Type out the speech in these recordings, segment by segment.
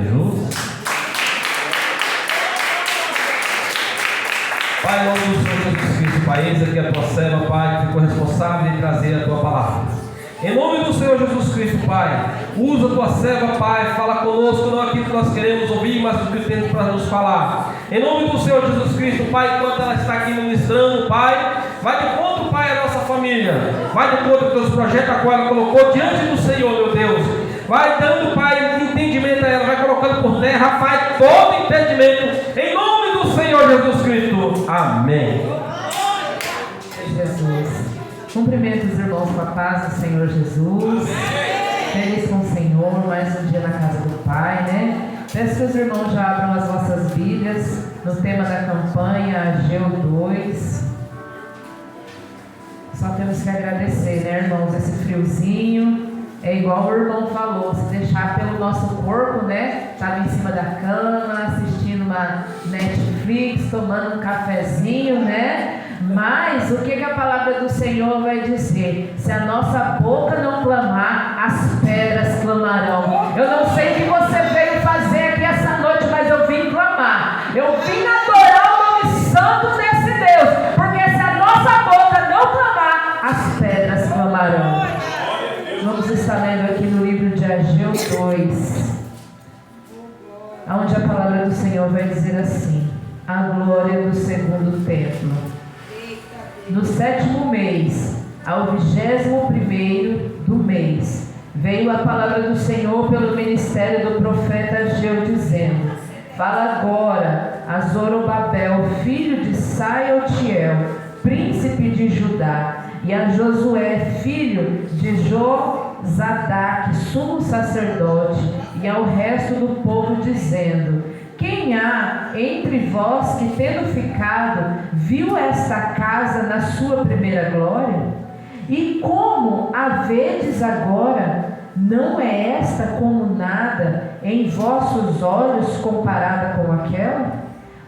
Deus. Pai, em nome do Senhor Jesus Cristo, Pai, eis aqui a tua serva, Pai, que ficou responsável em trazer a tua palavra. Em nome do Senhor Jesus Cristo, Pai, usa a tua serva, Pai, fala conosco, não aquilo que nós queremos ouvir, mas o que tens para nos falar. Em nome do Senhor Jesus Cristo, Pai, enquanto ela está aqui ministrando, Pai, vai de encontro, Pai, a nossa família, vai de encontro aos teus projetos a qual ela colocou diante do Senhor, meu Deus. Vai dando, Pai, entendimento a ela, vai colocando por terra, Pai, todo entendimento, em nome do Senhor Jesus Cristo. Amém. Jesus. Cumprimento os irmãos com a paz do Senhor Jesus. Feliz com o Senhor, mais um dia na casa do Pai, né? Peço que os irmãos já abram as vossas Bíblias no tema da campanha Ageu 2. Só temos que agradecer, né, irmãos? Esse friozinho é igual o irmão falou, se deixar pelo nosso corpo, né? Estava em cima da cama, assistindo uma Netflix, tomando um cafezinho, né? Mas o que a palavra do Senhor vai dizer? Se a nossa boca não clamar, as pedras clamarão. Eu não sei o que você veio fazer aqui essa noite, mas eu vim clamar. Eu vim adorar o nome santo desse Deus. Porque se a nossa boca não clamar, as pedras clamarão. Vamos estar lendo aqui no livro de Ageu 2, onde a palavra do Senhor vai dizer assim: a glória do segundo templo. No 7º mês, ao 21º do mês, veio a palavra do Senhor pelo ministério do profeta Ageu, dizendo: fala agora a Zorobabel, filho de Saltiel, príncipe de Judá, e a Josué, filho de Josadaque, sumo sacerdote, e ao resto do povo, dizendo: quem há entre vós que, tendo ficado, viu esta casa na sua primeira glória? E como a vedes agora, não é esta como nada em vossos olhos comparada com aquela?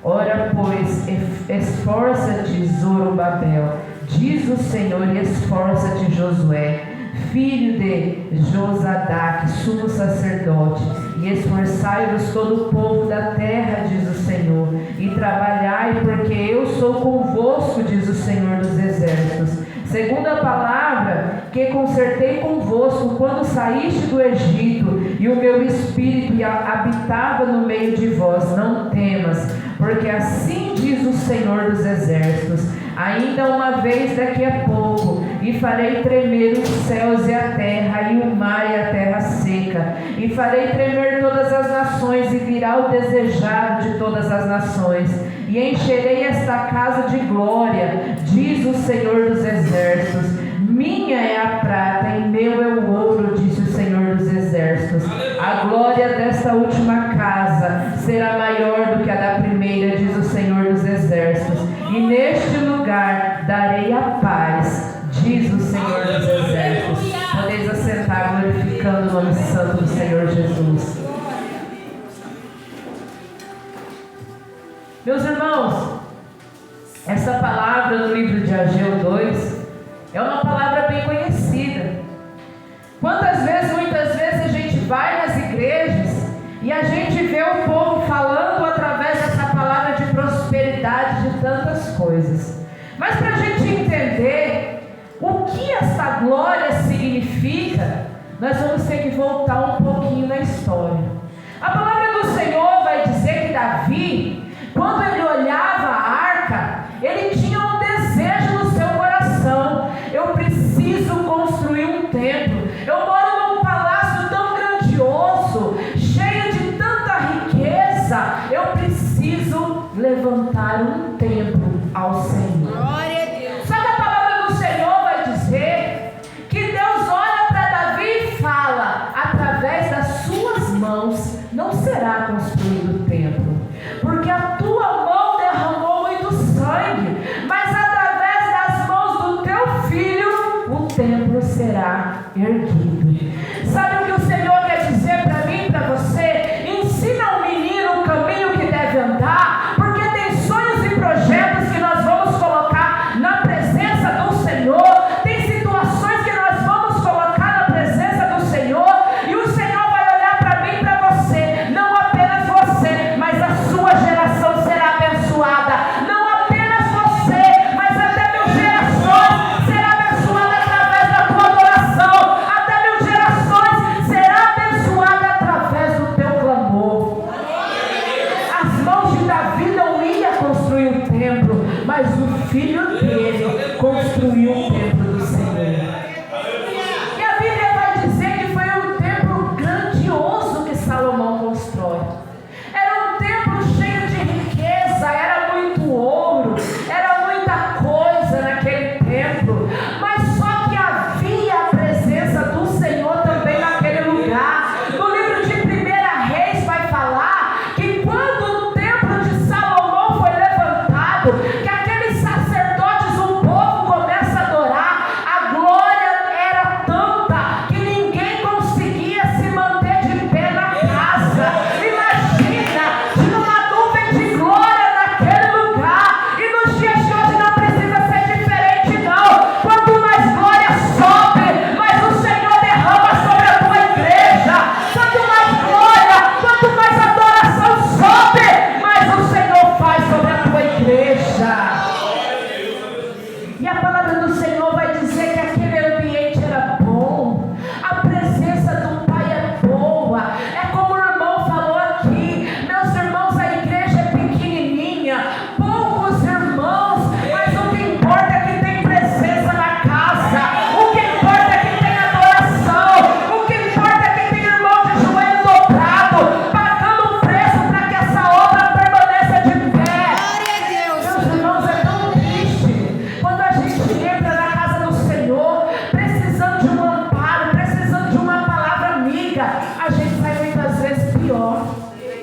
Ora, pois, esforça-te, Zorobabel, diz o Senhor, e esforça-te, Josué, filho de Josadaque, sumo sacerdote, e esforçai-vos todo o povo da terra, diz o Senhor, e trabalhai, porque eu sou convosco, diz o Senhor dos exércitos, segundo a palavra que concertei convosco quando saíste do Egito, e o meu espírito habitava no meio de vós. Não temas, porque assim diz o Senhor dos exércitos: ainda uma vez daqui a pouco, e farei tremer os céus e a terra, e o mar e a terra seca, e farei tremer todas as nações, e virá o desejado de todas as nações, e encherei esta casa de glória, diz o Senhor dos exércitos. Minha é a prata e meu é o ouro, disse o Senhor dos exércitos. A glória desta última casa será maior do que a da primeira, diz o Senhor dos exércitos. E neste lugar darei a paz, diz o Senhor dos exércitos. Podeis assentar, glorificando o nome santo do Senhor Jesus. Meus irmãos, essa palavra no livro de Ageu 2 é uma palavra bem conhecida. Muitas vezes a gente vai nas igrejas e a gente vê o povo falando através dessa palavra de prosperidade, de tantas coisas. Mas para a gente entender o que essa glória significa, nós vamos ter que voltar um pouquinho na história. A palavra do Senhor vai dizer que Davi, quando ele olhava a arca, ele tinha um desejo no seu coração: eu preciso construir um templo. Eu moro num palácio tão grandioso, cheio de tanta riqueza, eu preciso levantar um templo ao Senhor. Glória a Deus. Sabe, a palavra do Senhor vai dizer que Deus olha para Davi e fala: através das suas mãos não será construído o templo, porque a tua mão derramou muito sangue, mas através das mãos do teu filho o templo será erguido. Sabe o que o Senhor quer dizer para mim e para você? Ensina ao menino o caminho que deve andar, porque tem sonhos e projetos que nós vamos colocar na presença do Senhor, tem situações que nós vamos colocar na presença do Senhor, e o Senhor vai olhar para mim e para você, não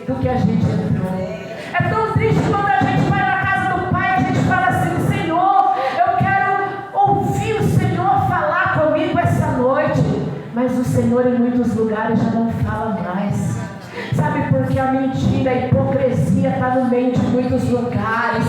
do que a gente entrou. É tão triste quando a gente vai na casa do Pai, a gente fala assim: Senhor, eu quero ouvir o Senhor falar comigo essa noite. Mas o Senhor em muitos lugares já não fala mais. Sabe por que a mentira, a hipocrisia está no meio de muitos lugares?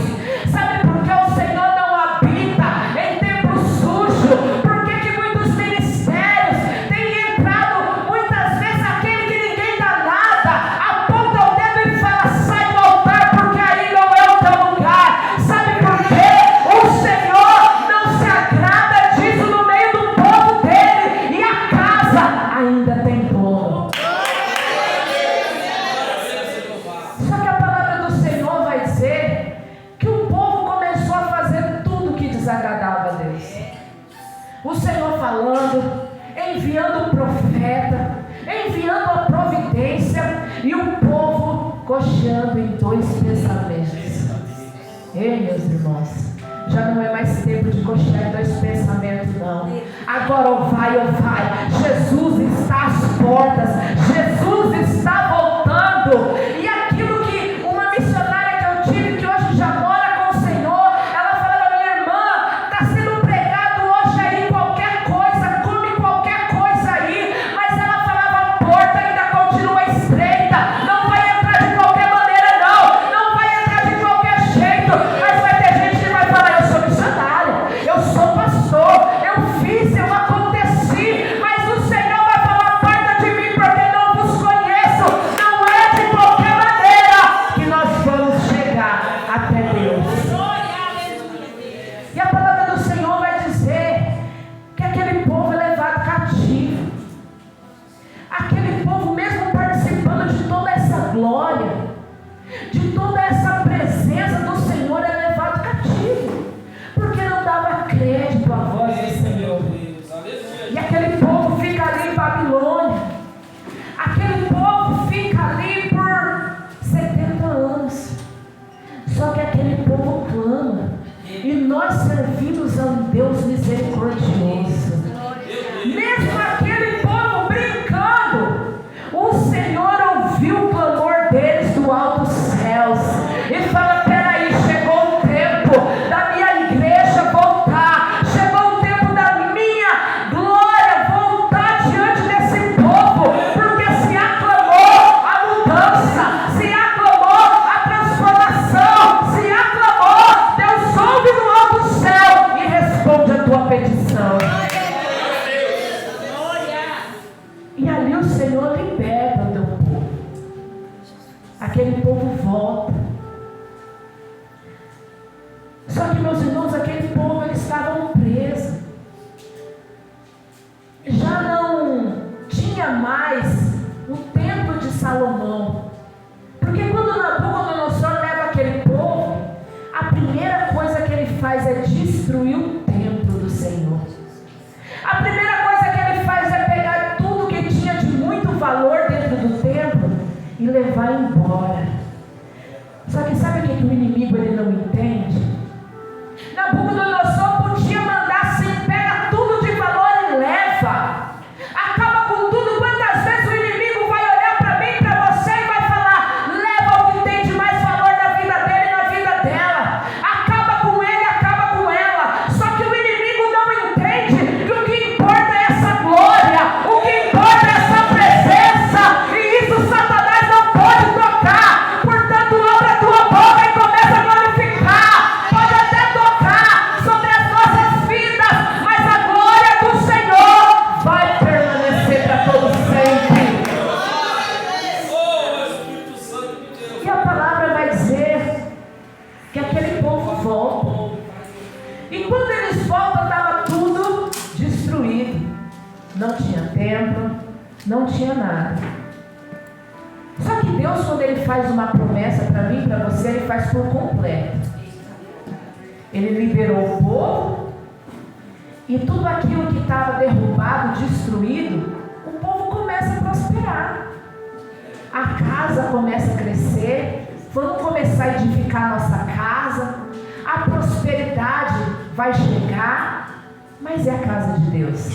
Sabe por que o Senhor não habita em templo sujo? Por que que muitos ministérios têm entrado, muitas vezes, aquele que ninguém dá nada, aponta o dedo e fala: sai do altar, porque aí não é o teu lugar. Sabe por quê? O Senhor não se agrada disso no meio do povo dele, e a casa ainda tem dono. Só que a palavra do Senhor vai dizer que o povo começou a fazer tudo que desagradava a Deus. O Senhor falando, enviando o profeta, enviando a providência, e o povo cocheando em dois pensamentos. Ei, meus irmãos, já não é mais tempo de cochear em dois pensamentos, não. Agora ou vai ou vai. Jesus está às portas, Jesus está voltando. E aquilo que uma missionária que eu tive, que hoje já mora com o Senhor, ela falava: minha irmã, está sendo pregado hoje aí qualquer coisa, come qualquer coisa aí. Mas ela falava: a porta ainda continua estreita, não vai entrar de qualquer maneira, não vai entrar de qualquer jeito. Mas vai ter gente que vai falar: eu sou missionária, eu sou pastor, eu fiz, eu aconteci. Mas o Senhor vai falar: aparta de mim, porque não vos conheço. Não é de qualquer maneira que nós vamos chegar até Deus. E a palavra do Senhor vai dizer que aquele povo é levado cativo. Aquele povo, mesmo participando de toda essa glória, de toda essa presença do Senhor, é levado cativo, porque não dava crédito à voz do Senhor. E aquele povo fica ali em Babilônia. Aquele povo fica ali por 70 anos. Só que aquele povo clama. E nós servimos a um Deus misericordioso. Mesmo aquele povo brincando, o Senhor ouviu o clamor deles do alto dos céus e fala: peraí, chegou o tempo da minha igreja voltar, chegou o tempo da minha glória voltar diante desse povo, porque se aclamou a mudança, se aclamou a transformação, se aclamou, Deus ouve do alto do céu e responde a tua petição. E ali o Senhor liberta o teu povo. Aquele povo volta. Só que, meus irmãos, aquele povo, eles estavam presos. Já não tinha mais o templo de Salomão. Porque quando Nabucodonosor leva aquele povo, a primeira coisa que ele faz é destruir o templo do Senhor. A primeira coisa que ele faz é pegar tudo que tinha de muito valor dentro do templo e levar embora. Só que sabe o que o inimigo ele não entende? Nabucodonosor podia mandar assim: pega tudo de valor e leva, acaba com tudo. Quantas vezes o inimigo vai olhar para mim, para você, e vai falar: leva o que tem de mais valor na vida dele e na vida dela, acaba com ele, acaba com ela. Só que o inimigo não entende que o que importa é essa glória, o que importa é essa presença, e isso Satanás não pode tocar. Portanto, abre a tua boca e começa a glorificar. Pode até tocar sobre as nossas vidas, mas a glória do Senhor vai permanecer para todo sempre. E a palavra vai dizer que aquele povo volta. E quando eles voltam, estava tudo destruído. Não tinha templo, não tinha nada. Só que Deus, quando Ele faz uma promessa para mim e para você, Ele faz por completo. Ele liberou o povo, e tudo aquilo que estava derrubado, destruído, o povo começa a prosperar. A casa começa a crescer, vamos começar a edificar a nossa casa, a prosperidade vai chegar. Mas é a casa de Deus.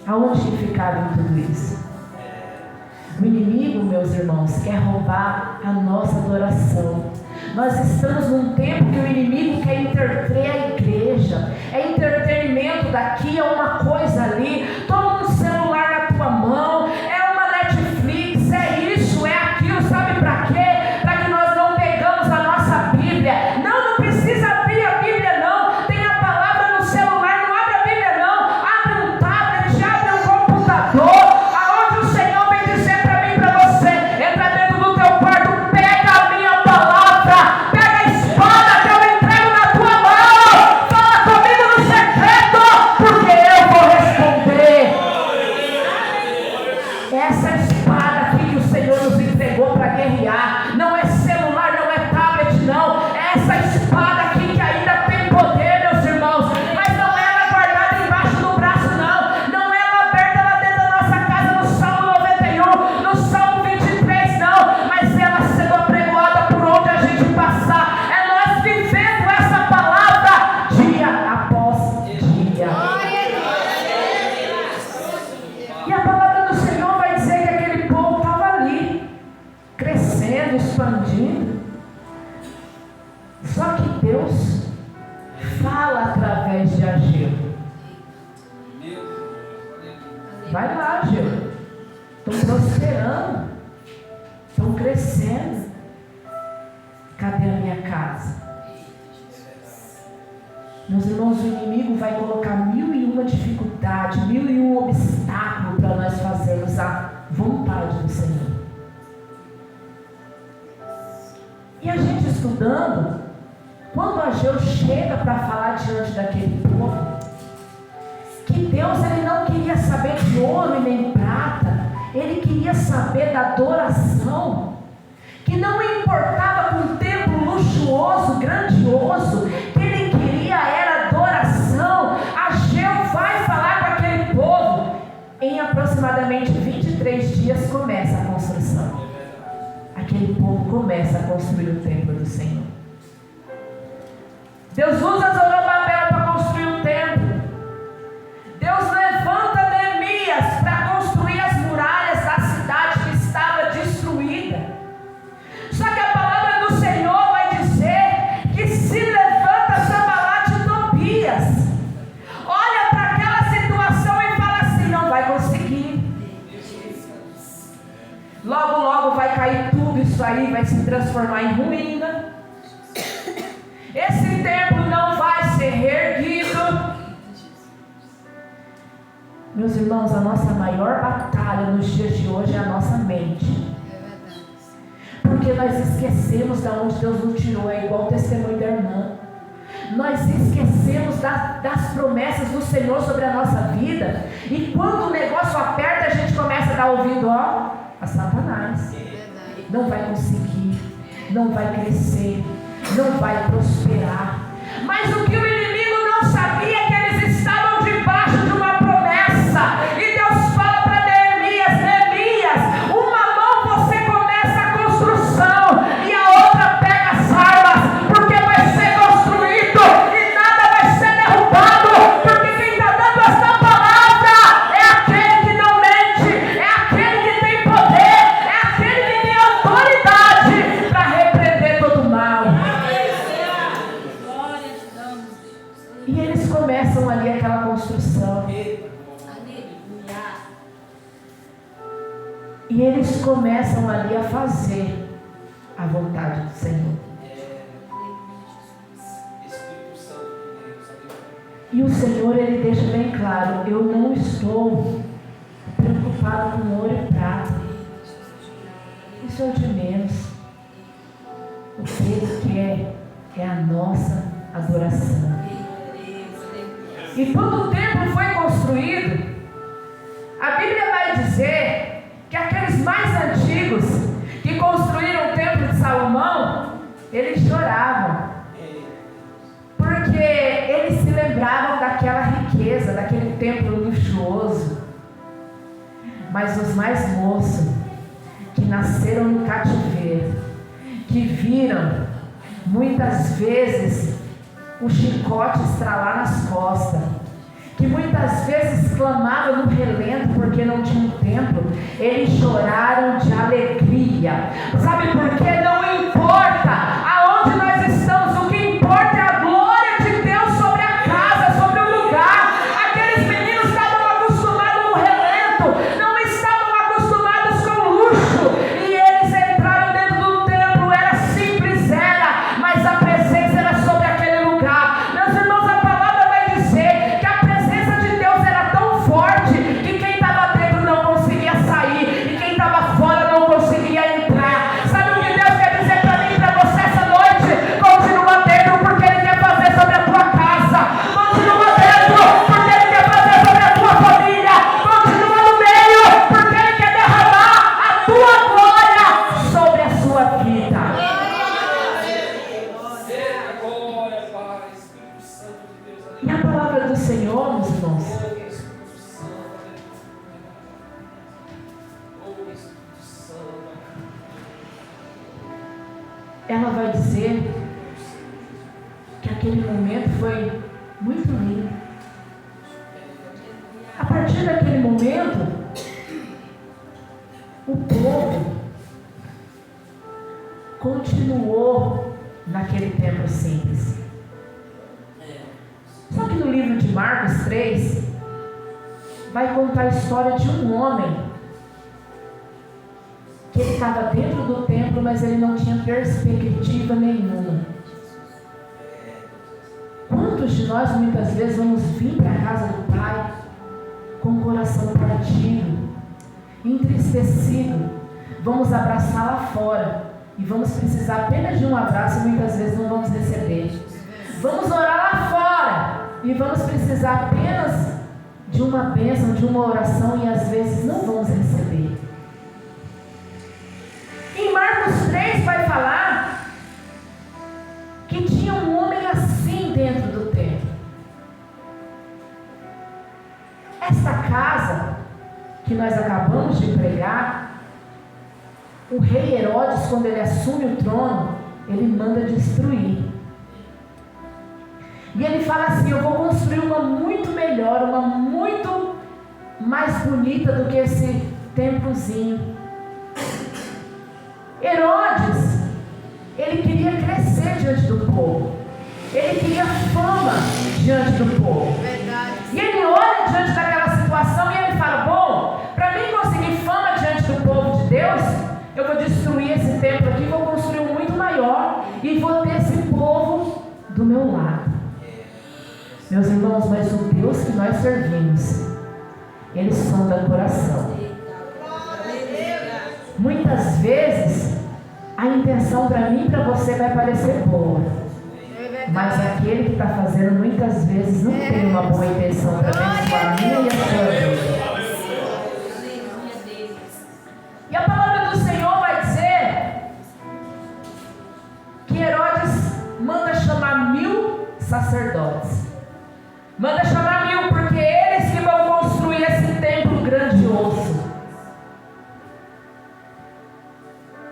Aonde que ficava em tudo isso? O inimigo, meus irmãos, quer roubar a nossa adoração. Nós estamos num tempo que o inimigo quer interter a igreja. É entretenimento daqui, é uma coisa ali. Toma um celular na tua mão, é uma Netflix, é isso, é aquilo. Sabe para quê? Para que nós não pegamos a nossa Bíblia. Não precisa abrir a Bíblia não. Tem a palavra no celular, não abre a Bíblia não. Abre um tablet, abre um computador. Aonde o Senhor vem dizer para mim, para você, entra dentro do teu quarto, pega a minha palavra, pega a espada que eu entrego na tua mão, fala comigo no secreto, porque eu vou responder. Essa espada aqui que o Senhor nos entregou para guerrear, não é celular, não é tablet não, é essa espada aqui que ainda tem poder, meus irmãos, mas não é ela guardada embaixo do braço não, não é ela aberta lá dentro da nossa casa no Salmo 91, no Salmo 23 não, mas ela sendo apregoada por onde a gente passar, é nós vivendo essa palavra dia após dia. E a palavra do Senhor vai dizer que aquele povo estava ali, crescendo, expandindo. Só que Deus fala através de Ageu. Vai lá, Ageu. Estão prosperando, estão crescendo. Cadê a minha casa? Meus irmãos, o inimigo vai colocar 1001 dificuldade, 1001 obstáculo para nós fazermos a vontade do Senhor. E a gente estudando, quando Ageu chega para falar diante daquele povo, que Deus ele não queria saber de ouro e nem prata, ele queria saber da adoração, que não importava com um templo luxuoso, grandioso, que ele queria era adoração. Ageu vai falar com aquele povo, em aproximadamente 23 dias começa a construção. Aquele povo começa a construir o templo do Senhor. Deus usa Zorobabel para construir o templo. Deus levanta Neemias para construir as muralhas da cidade que estava destruída. Só que a palavra do Senhor vai dizer que se levanta Sanbalate e Tobias, olha para aquela situação e fala assim: não vai conseguir. Logo, logo vai cair tudo isso aí, vai se transformar em ruína. Esse templo não vai ser reerguido. Meus irmãos, a nossa maior batalha nos dias de hoje é a nossa mente. Porque nós esquecemos de onde Deus nos tirou, é igual o testemunho da irmã. Nós esquecemos das promessas do Senhor sobre a nossa vida. E quando o negócio aperta, a gente começa a dar ouvido a Satanás. Não vai conseguir, não vai crescer, não vai prosperar. Mas o que o inimigo não sabia é que eles estavam debaixo de uma promessa. E Deus fala para Neemias: Neemias, uma mão você começa a construção e a outra pega as armas, porque vai ser construído e nada vai ser derrubado, porque quem está dando essa palavra é aquele que não mente, é aquele que tem poder, é aquele que tem autoridade para repreender todo o mal. E eles começam ali aquela construção. E eles começam ali a fazer a vontade do Senhor. E o Senhor, ele deixa bem claro: eu não estou preocupado com ouro e prata. Isso é o de menos. O que ele quer é a nossa adoração. E quando o templo foi construído, a Bíblia vai dizer que aqueles mais antigos que construíram o templo de Salomão, eles choravam, porque eles se lembravam daquela riqueza, daquele templo luxuoso. Mas os mais moços, que nasceram no cativeiro, que viram muitas vezes o chicote estralar nas costas, que muitas vezes clamavam no relento porque não tinha um templo, eles choraram de alegria. Sabe por quê? Não importa aonde nós estamos, o que importa é a glória de Deus sobre a casa, sobre o lugar. Aqueles meninos estavam acostumados no relento, não estavam acostumados com luxo, e eles entraram dentro do templo, era simples, mas a presença era sobre aquele lugar. Meus irmãos, a palavra vai dizer que a presença de Deus era tão forte que quem estava dentro não conseguia sair, e quem estava fora não conseguia entrar. Sabe o que Deus quer dizer para mim e para você essa noite? Continua dentro, porque Ele quer fazer sobre a tua casa. Continua dentro, porque Ele quer fazer sobre a tua família. Continua no meio, porque Ele quer derramar a tua glória sobre a sua vida. E a palavra do Senhor, meus irmãos, ela vai dizer que aquele momento foi muito lindo. A partir daquele momento, o povo continuou naquele templo simples. Só que no livro de Marcos 3, vai contar a história de um homem que ele estava dentro do templo, mas ele não tinha perspectiva nenhuma. Quantos de nós muitas vezes vamos vir para a casa do Pai com o coração partido, entristecido, vamos abraçar lá fora e vamos precisar apenas de um abraço e muitas vezes não vamos receber. Vamos orar lá fora e vamos precisar apenas de uma bênção, de uma oração, e às vezes não vamos receber. Em Marcos 3 vai falar que tinha um homem assim dentro do templo. Esta casa que nós acabamos de pregar, o rei Herodes, quando ele assume o trono, ele manda destruir. E ele fala assim: eu vou construir uma muito melhor, uma muito mais bonita do que esse templozinho. Herodes, ele queria crescer diante do povo, ele queria fama diante do povo. Verdade. E ele olha diante daquela situação e ele fala: bom, para mim conseguir fama diante do povo de Deus, eu vou destruir esse templo aqui, vou construir um muito maior e vou ter esse povo do meu lado. Meus irmãos, mas o Deus que nós servimos, Ele sonda o coração. Muitas vezes a intenção para mim e para você vai parecer boa, mas aquele que está fazendo muitas vezes não tem uma boa intenção para abençoar a minha e a sua vida. E a palavra do Senhor vai dizer que Herodes manda chamar 1000 sacerdotes. Manda chamar 1000, porque eles que vão construir esse templo grandioso.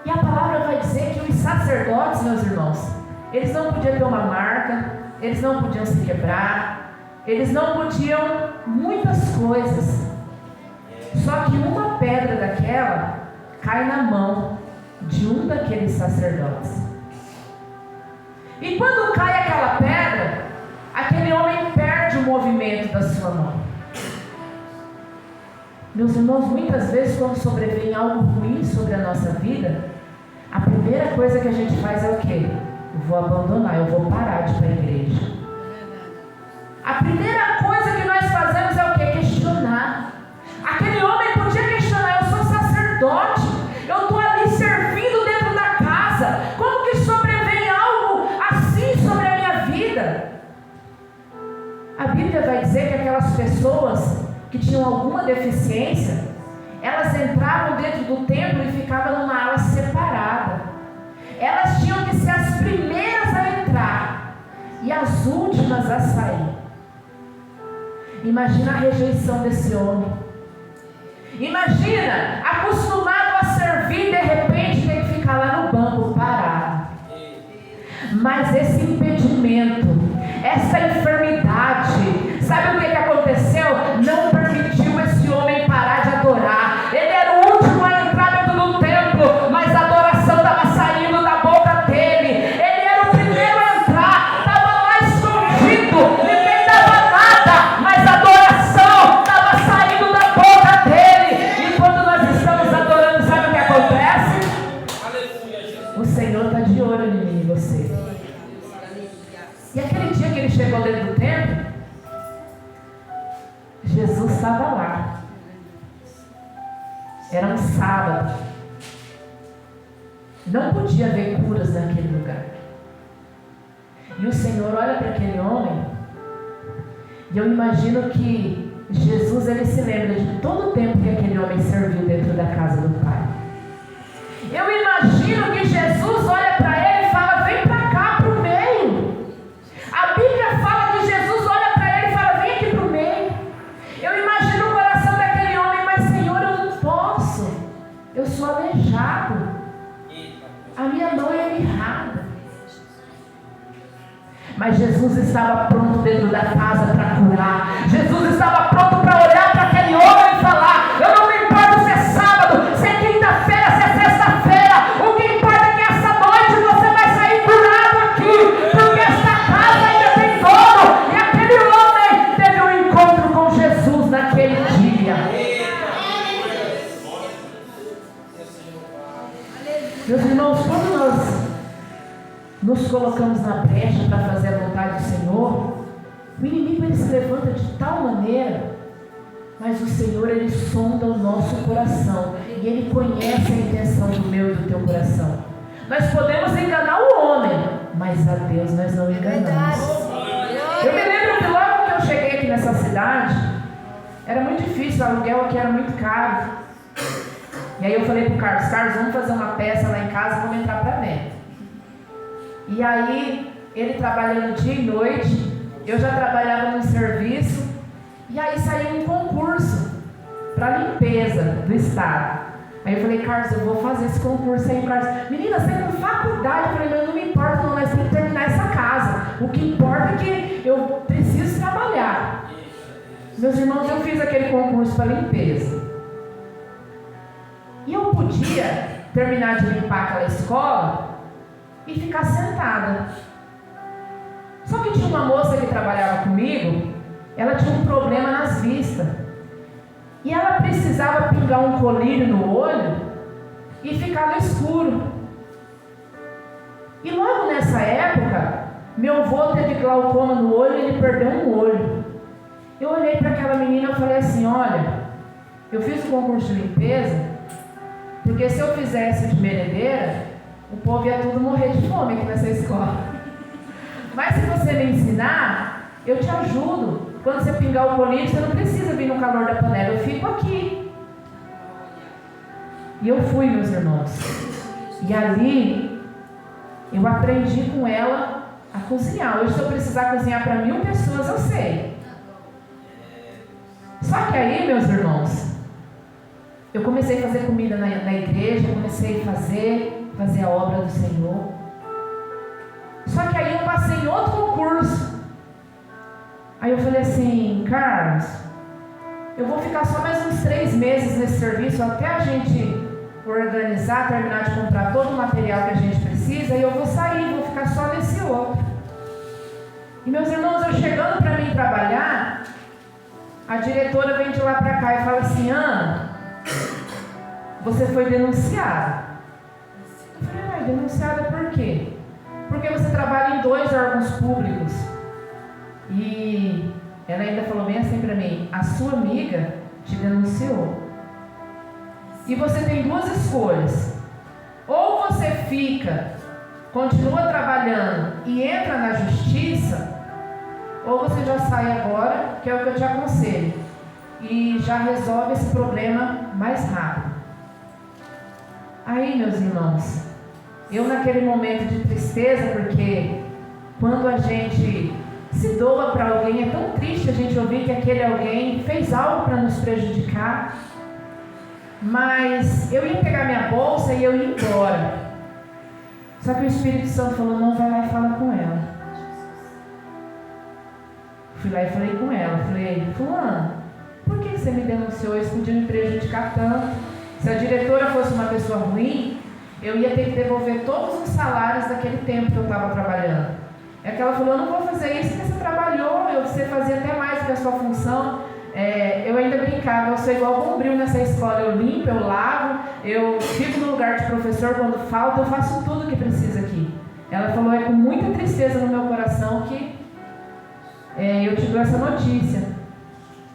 E a palavra vai dizer que os sacerdotes, meus irmãos, eles não podiam ter uma marca, eles não podiam se quebrar, eles não podiam muitas coisas. Só que uma pedra daquela cai na mão de um daqueles sacerdotes. E quando cai aquela pedra, aquele homem perde o movimento da sua mão. Meus irmãos, muitas vezes quando sobrevém algo ruim sobre a nossa vida, a primeira coisa que a gente faz é o quê? Eu vou abandonar, eu vou parar de ir para a igreja. A primeira coisa que nós fazemos é o quê? Questionar. Aquele homem podia questionar: eu sou sacerdote, eu estou ali servindo dentro da casa, como que sobrevém algo assim sobre a minha vida? A Bíblia vai dizer que aquelas pessoas que tinham alguma deficiência, elas entravam dentro do templo e ficavam numa ala separada. Elas tinham que ser as primeiras a entrar e as últimas a sair. Imagina a rejeição desse homem. Imagina, acostumado a servir, de repente tem que ficar lá no banco parado. Mas esse impedimento, essa enfermidade, sabe o que aconteceu? de olho em mim e você. E aquele dia que ele chegou dentro do templo, Jesus estava lá. Era um sábado. Não podia haver curas naquele lugar. E o Senhor olha para aquele homem, e eu imagino que Jesus, ele se lembra de todo o tempo que aquele homem serviu dentro da casa do Pai. Eu imagino que Jesus olha para ele e fala: vem para cá, para o meio. A Bíblia fala que Jesus olha para ele e fala: vem aqui para o meio. Eu imagino o coração daquele homem: mas Senhor, eu não posso. Eu sou aleijado. A minha mão é mirrada. Mas Jesus estava pronto dentro da casa para curar. Jesus estava pronto para olhar para aquele homem e falar: eu não me importo se é sábado, se é quinta-feira, se é sexta-feira. O que importa é que essa noite você vai sair curado aqui, porque esta casa ainda tem dono. E aquele homem teve um encontro com Jesus naquele dia. Meus irmãos, quando nós nos colocamos na brecha para fazer a vontade do Senhor, o inimigo ele se levanta de tal maneira, mas o Senhor ele sonda o nosso coração e ele conhece a intenção do meu e do teu coração. Nós podemos enganar o homem, mas a Deus nós não enganamos. Eu me lembro que logo que eu cheguei aqui nessa cidade, era muito difícil, o aluguel aqui era muito caro. E aí eu falei pro Carlos: Carlos, vamos fazer uma peça lá em casa, vamos entrar para dentro. E aí, ele trabalhando dia e noite, eu já trabalhava no serviço, e aí saiu um concurso para limpeza do estado. Aí eu falei: Carlos, eu vou fazer esse concurso aí. Carlos: menina, você é com faculdade. Eu falei: mas não me importa não, nós temos que terminar essa casa. O que importa é que eu preciso trabalhar. Meus irmãos, eu fiz aquele concurso para limpeza. E eu podia terminar de limpar aquela escola e ficar sentada. Só que tinha uma moça que trabalhava comigo, ela tinha um problema nas vistas. E ela precisava pingar um colírio no olho e ficar no escuro. E logo nessa época, meu avô teve glaucoma no olho e ele perdeu um olho. Eu olhei para aquela menina e falei assim: olha, eu fiz o concurso de limpeza, porque se eu fizesse de merendeira, o povo ia tudo morrer de fome aqui nessa escola. Mas se você me ensinar, eu te ajudo. Quando você pingar o colírio, você não precisa vir no calor da panela, eu fico aqui. E eu fui, meus irmãos. E ali, eu aprendi com ela a cozinhar. Hoje, se eu precisar cozinhar para 1000 pessoas, eu sei. Só que aí, meus irmãos, eu comecei a fazer comida na igreja, comecei a fazer a obra do Senhor. Só que aí eu passei em outro concurso. Aí eu falei assim: Carlos, eu vou ficar só mais uns 3 meses nesse serviço, até a gente organizar, terminar de comprar todo o material que a gente precisa, e eu vou sair, vou ficar só nesse outro. E meus irmãos, eu chegando para mim trabalhar, a diretora vem de lá para cá e fala assim: Ana, você foi denunciada. Eu falei: denunciada por quê? Porque você trabalha em 2 órgãos públicos. E ela ainda falou bem assim para mim: a sua amiga te denunciou. E você tem 2 escolhas. Ou você fica, continua trabalhando e entra na justiça, ou você já sai agora, que é o que eu te aconselho, e já resolve esse problema mais rápido. Aí, meus irmãos, eu naquele momento de tristeza, porque quando a gente se doa para alguém, é tão triste a gente ouvir que aquele alguém fez algo para nos prejudicar. Mas eu ia pegar minha bolsa e eu ia embora. Só que o Espírito Santo falou: não, vai lá e fala com ela. Fui lá e falei com ela. Falei: fulano, por que você me denunciou? Isso podia me prejudicar tanto. Se a diretora fosse uma pessoa ruim, eu ia ter que devolver todos os salários daquele tempo que eu estava trabalhando. É que ela falou: eu não vou fazer isso porque você trabalhou, você fazia até mais do que a sua função. eu ainda brincava, eu sou igual bombril nessa escola, eu limpo, eu lavo, eu fico no lugar de professor, quando falta eu faço tudo que precisa aqui. Ela falou, é com muita tristeza no meu coração que eu te dou essa notícia.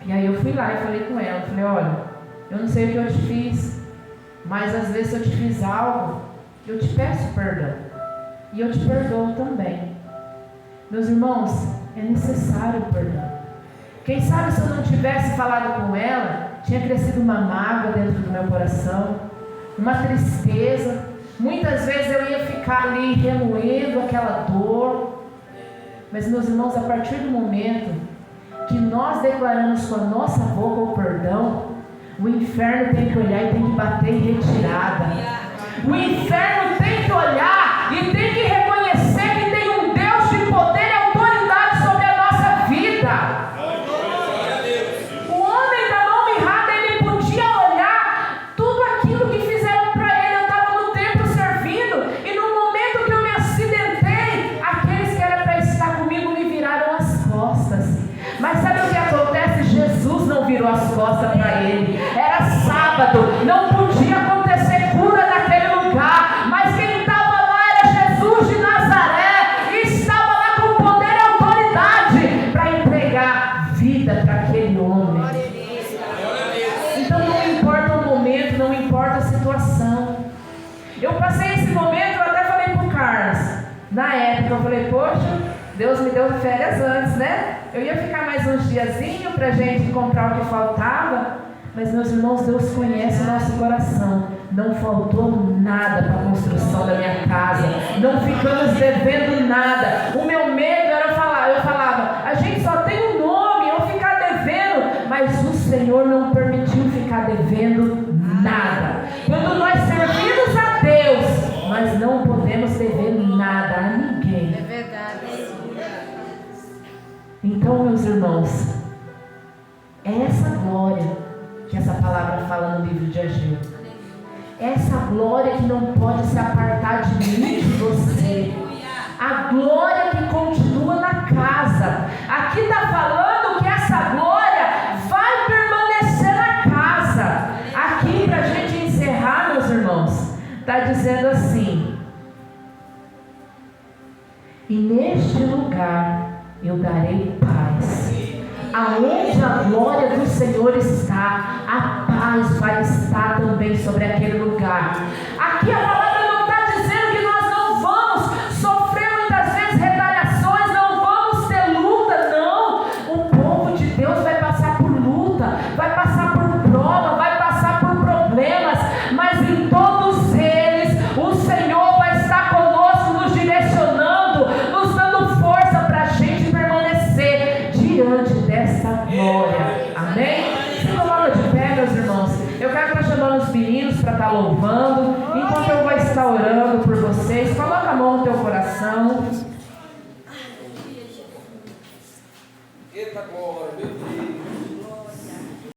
E aí eu fui lá e falei com ela, falei, olha, eu não sei o que eu te fiz, mas às vezes se eu te fiz algo, eu te peço perdão. E eu te perdoo também. Meus irmãos, é necessário o perdão. Quem sabe se eu não tivesse falado com ela, tinha crescido uma mágoa dentro do meu coração, uma tristeza. Muitas vezes eu ia ficar ali remoendo aquela dor. Mas, meus irmãos, a partir do momento que nós declaramos com a nossa boca o perdão, o inferno tem que olhar e tem que bater em retirada. O inferno tem que olhar e tem que reconhecer que tem um Deus de poder e autoridade sobre a nossa vida. O homem da mão mirrada, ele podia olhar tudo aquilo que fizeram para ele. Eu estava no templo servindo e no momento que eu me acidentei, aqueles que eram para estar comigo me viraram as costas. Mas sabe o que acontece? Jesus não virou as costas para ele. Era sábado, não podia acontecer cura naquele lugar. Mas quem estava lá era Jesus de Nazaré. E estava lá com poder e autoridade para entregar vida para aquele homem. Então não importa o momento, não importa a situação. Eu passei esse momento, eu até falei para o Carlos. Na época eu falei, poxa, Deus me deu férias antes, né? Eu ia ficar mais uns diazinhos para a gente comprar o que faltava. Mas, meus irmãos, Deus conhece o nosso coração. Não faltou nada para a construção da minha casa. Não ficamos devendo nada. O meu medo era eu falava, a gente só tem um nome, eu ficar devendo. Mas o Senhor não permitiu ficar devendo nada. Quando nós servimos a Deus, nós não podemos dever nada a ninguém. É verdade. Então, meus irmãos, é essa glória que essa palavra fala no livro de Ageu. Essa glória que não pode se apartar de mim e de você. A glória que continua na casa. Aqui está falando que essa glória vai permanecer na casa. Aqui, para a gente encerrar, meus irmãos, está dizendo assim: e neste lugar eu darei paz. Aonde a glória do Senhor está, a paz vai estar também sobre aquele lugar. Aqui a palavra não está dizendo que nós não vamos sofrer muitas vezes retaliações, não vamos ter luta, não. O povo de Deus vai passar por luta, vai passar por prova, vai passar por problemas, mas em todos eles o Senhor vai estar conosco, nos direcionando, nos dando força para a gente permanecer diante dessa glória. Amém? Se coloca de pé, meus irmãos. Eu quero estar chamando os meninos para estar louvando. Enquanto eu vou estar orando por vocês, coloca a mão no teu coração.